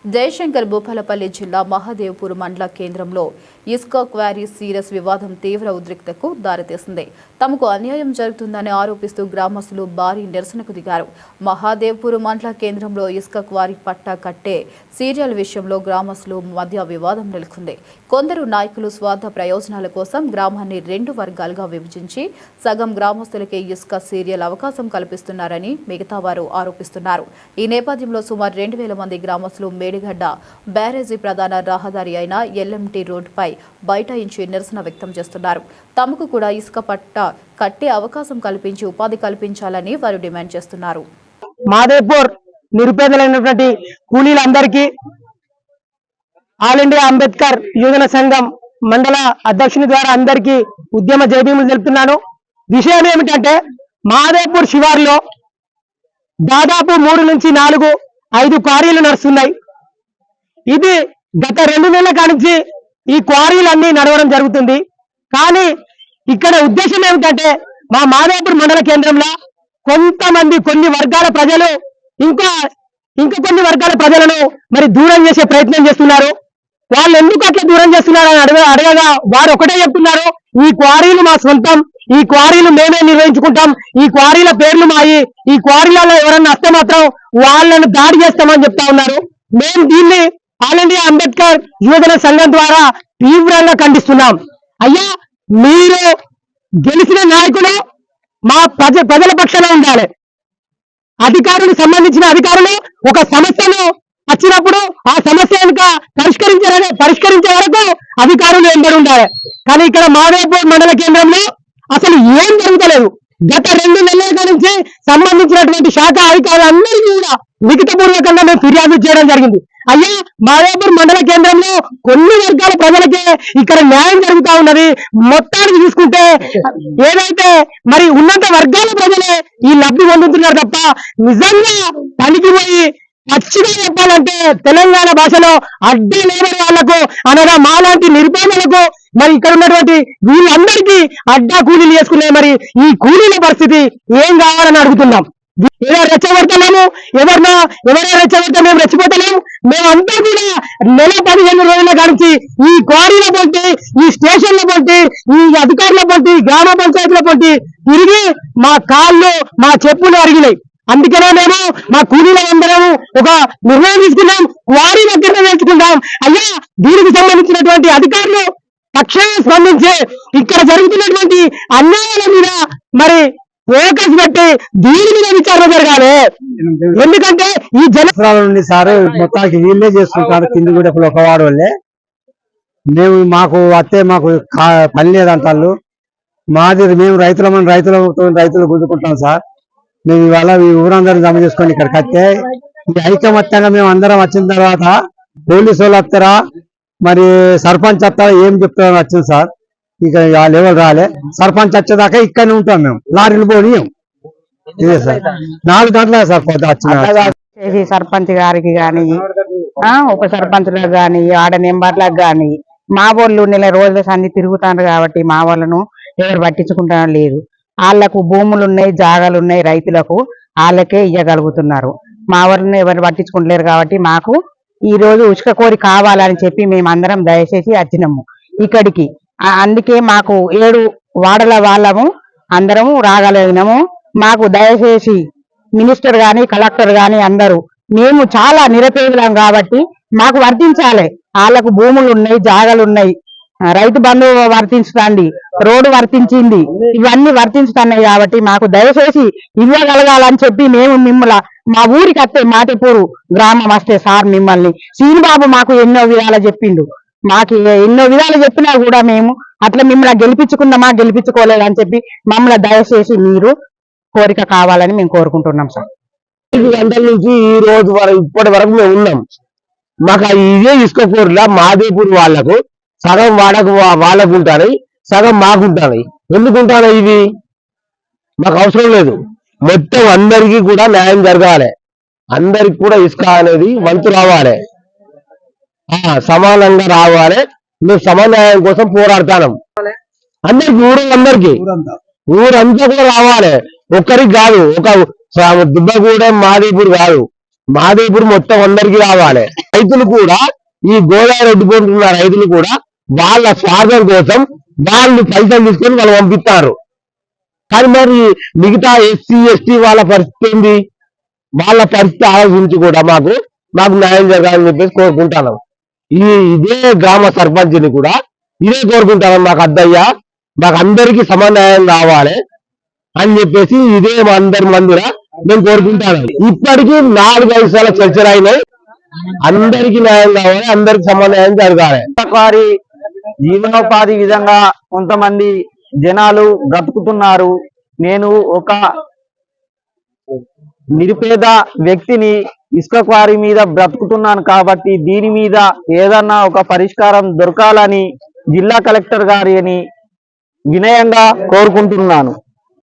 జయశంకర్ భూపాలపల్లి జిల్లా మహాదేవ్పూర్ మండల కేంద్రంలో ఇసుక క్వారీ సీరియస్ వివాదం తీవ్ర ఉద్రిక్తతకు దారితీసింది. తమకు అన్యాయం జరుగుతుందని ఆరోపిస్తూ గ్రామస్తులు భారీ నిరసనకు దిగారు. మహాదేవ్పూర్ మండల కేంద్రంలో ఇసుక క్వారీ పట్టా కట్టే సీరియల్ విషయంలో గ్రామస్తుల మధ్య వివాదం నెలకొంది. కొందరు నాయకులు స్వార్థ ప్రయోజనాల కోసం గ్రామాన్ని 2 వర్గాలుగా విభజించి సగం గ్రామస్తులకే ఇసుక సీరియల్ అవకాశం కల్పిస్తున్నారని మిగతా వారు ఆరోపిస్తున్నారు. ఈ నేపథ్యంలో సుమారు 2000 మంది గ్రామస్తులు మేడిగడ్డ బ్యారేజీ ప్రధాన రహదారి అయిన ఎల్ఎంటీ రోడ్డుపై బైఠాయించి నిరసన వ్యక్తం చేస్తున్నారు. తమకు కూడా ఇసుక పట్టా కట్టే అవకాశం కల్పించి ఉపాధి కల్పించాలని వారు డిమాండ్ చేస్తున్నారు. మాదేపూర్ నిరుపేదలైనటువంటి కూలీలందరికీ ఆల్ ఇండియా అంబేద్కర్ యువజన సంఘం మండల అధ్యక్షుని ద్వారా అందరికీ ఉద్యమ జయభీములు తెలుపుతున్నాను. విషయం ఏమిటంటే మాదేపూర్ శివారులో దాదాపు 3 నుంచి 4-5 క్వారీలు నడుస్తున్నాయి. ఇది గత 2 నెలల కానించి ఈ క్వారీలన్నీ నడవడం జరుగుతుంది. కానీ ఇక్కడ ఉద్దేశం ఏమిటంటే మా మాదేపూర్ మండల కేంద్రంలో కొన్ని వర్గాల ప్రజలు ఇంకా కొన్ని వర్గాల ప్రజలను మరి దూరం చేసే ప్రయత్నం చేస్తున్నారు. వాళ్ళు ఎందుకు అట్లా దూరం చేస్తున్నారని అడగగా వారు ఒకటే చెప్తున్నారు, ఈ క్వారీలు మా సొంతం, ఈ క్వారీలు మేమే నిర్వహించుకుంటాం, ఈ క్వారీల పేర్లు మాయి, ఈ క్వారీలలో ఎవరన్నా వస్తే మాత్రం వాళ్ళను దాడి చేస్తామని చెప్తా ఉన్నారు. మేము దీన్ని ఆల్ ఇండియా అంబేద్కర్ యువజన సంఘం ద్వారా తీవ్రంగా ఖండిస్తున్నాం. అయ్యా, మీరు గెలిచిన నాయకులు మా ప్రజల పక్షాన ఉండాలి. అధికారులకు సంబంధించిన అధికారులు ఒక సమస్యను వచ్చినప్పుడు ఆ సమస్య కనుక పరిష్కరించే వరకు అధికారులు ఎంబడి ఉండాలి. కానీ ఇక్కడ మాదేపూర్ మండల కేంద్రంలో అసలు ఏం జరుగుతలేదు. గత 2 నెలల నుంచి సంబంధించినటువంటి శాఖ అధికారులందరికీ కూడా లిఖితపూర్వకంగా మేము ఫిర్యాదు చేయడం జరిగింది. అయ్యా, మాదేపూర్ మండల కేంద్రంలో కొన్ని వర్గాల ప్రజలకే ఇక్కడ న్యాయం జరుగుతా ఉన్నది. మొత్తానికి చూసుకుంటే ఏదైతే మరి ఉన్నత వర్గాల ప్రజలే ఈ లబ్ధి పొందుతున్నారు తప్ప నిజంగా పనికి పోయి పచ్చిగా చెప్పాలంటే తెలంగాణ భాషలో అడ్డీ లేబర్ వాళ్లకు అనగా మాలాంటి నిరుపేదలకు మరి ఇక్కడ ఉన్నటువంటి వీళ్ళందరికీ అడ్డా కూలీలు చేసుకునే మరి ఈ కూలీల పరిస్థితి ఏం కావాలని అడుగుతున్నాం. ఏదో రెచ్చగొడతాము, ఎవరైనా రెచ్చగొడితే మేము రెచ్చిపోతలేము. మేమంతా కూడా నెల 15 రోజుల కానించి ఈ క్వారీల పొంటి, ఈ స్టేషన్ల పొంటి, ఈ అధికారుల పొంటి, గ్రామ పంచాయతీల పొంటి తిరిగి మా కాళ్ళు మా చెప్పులు అరిగినాయి. అందుకనే మేము మా కూలీలందరం ఒక నిర్ణయం తీసుకున్నాం, క్వారీ దగ్గర నేర్చుకుంటాం. అయ్యా, దీనికి సంబంధించినటువంటి అధికారులు తక్షణం స్పందించి ఇక్కడ జరుగుతున్నటువంటి అన్యాయాల మీద మరి ఫోకస్ పెట్టి దీని మీద విచారణ జరగాలి. ఎందుకంటే ఈ జనసరాల నుండి సార్ మొత్తానికి వీళ్ళే చేసుకుంటారు. కింది కూడా ఒక వాడు వాళ్ళే మాకు పని లేదంటారు. మేము రైతులు గుంజుకుంటాం సార్. మేము ఇవాళ ఈ ఊరందరూ జమ చేసుకొని ఇక్కడికి వస్తే ఈ ఐకమత్యంగా మేము అందరం వచ్చిన తర్వాత పోలీసు వాళ్ళు వస్తారా మరి సర్పంచ్ వస్తారా ఏం చెప్తారని వచ్చింది సార్. ఇక లెవెల్ రాలే, సర్పంచ్ వచ్చేదాకా ఇక్కడనే ఉంటాం. మేము లారీలు పోనీయం. ఇదే సార్ 4 గంటల సార్ వచ్చిన సర్పంచ్ గారికి కానీ ఉప సర్పంచ్లకు కానీ ఆడ నెంబర్లకు కానీ మా వాళ్ళు నెల రోజుల సంధి తిరుగుతారు కాబట్టి మా వాళ్ళను ఎవరు పట్టించుకుంటారో లేదు. వాళ్ళకు భూములు ఉన్నాయి, జాగాలు ఉన్నాయి, రైతులకు వాళ్ళకే ఇవ్వగలుగుతున్నారు. మా వాళ్ళని ఎవరు పట్టించుకుంటలేరు కాబట్టి మాకు ఈ రోజు ఉసుక కోరి కావాలని చెప్పి మేమందరం దయచేసి వచ్చినాము ఇక్కడికి. అందుకే మాకు 7 వార్డుల వాళ్ళము అందరము రాగలిగినాము. మాకు దయచేసి మినిస్టర్ గాని కలెక్టర్ గాని అందరూ మేము చాలా నిరుపేదలం కాబట్టి మాకు వర్తించాలి. వాళ్ళకు భూములు ఉన్నాయి, జాగాలు ఉన్నాయి, రైతు బంధు వర్తించుతండి, రోడ్డు వర్తించింది, ఇవన్నీ వర్తించుతున్నాయి కాబట్టి మాకు దయచేసి ఇవ్వగలగాలని చెప్పి మేము మా ఊరికి వస్తే మాటిపూరు గ్రామం వస్తే సార్ మిమ్మల్ని శ్రీనిబాబు మాకు ఎన్నో విధాలు చెప్పిండు. మాకు ఎన్నో విధాలు చెప్పినా కూడా మేము అట్లా మిమ్మల్ని గెలిపించుకోలేదని చెప్పి మమ్మల్ని దయచేసి మీరు కోరిక కావాలని మేము కోరుకుంటున్నాం సార్. 5 గంటల నుంచి ఈ రోజు వరకు ఇప్పటి వరకు మేము ఉన్నాం. మాకు ఇదే ఇసుక కోరిలా మాదేపూర్ వాళ్లకు సగం వాళ్ళకు ఉంటాయి, సగం మాకుంటాయి. ఎందుకుంటాయి ఇవి మాకు అవసరం లేదు. మొత్తం అందరికీ కూడా న్యాయం జరగాలి. అందరికి కూడా ఇసుక అనేది వంతు రావాలి, సమానంగా రావాలి. మేము సమన్యాయం కోసం పోరాడతాం. అందరికి ఊరంతా కూడా రావాలి, ఒక్కరికి కాదు. ఒక దుబ్బగూడెం మాదేపూర్ కాదు, మహాదేవ్పూర్ మొత్తం అందరికి రావాలి. రైతులు కూడా ఈ గోదావరి ఒడ్డుకుంటున్న రైతులు కూడా వాళ్ళ స్వార్థం కోసం వాళ్ళు పైసలు తీసుకొని వాళ్ళు పంపిస్తారు. కానీ మరి మిగతా ఎస్సీ ఎస్టీ వాళ్ళ పరిస్థితి ఏంది? వాళ్ళ పరిస్థితి ఆలోచించి కూడా మాకు న్యాయం జరగాలని చెప్పేసి కోరుకుంటాను. ఇదే గ్రామ సర్పంచ్ని కూడా ఇదే కోరుకుంటాను. మాకు అద్దయ్యా, మాకు అందరికీ సమన్వయం కావాలి అని చెప్పేసి ఇదే మా అందరి మందిరా నేను కోరుకుంటాను. ఇప్పటికీ 4-5 సార్లు చర్చలు అయినాయి. అందరికీ న్యాయం కావాలి, అందరికి సమన్వయం జరగాలి. వారి జీవనోపాధి విధంగా కొంతమంది జనాలు బ్రతుకుతున్నారు. నేను ఒక నిరుపేద వ్యక్తిని, ఇసుక క్వారీ మీద బ్రతుకుతున్నాను కాబట్టి దీని మీద ఏదన్నా ఒక పరిష్కారం దొరకాలని జిల్లా కలెక్టర్ గారిని వినయంగా కోరుకుంటున్నాను.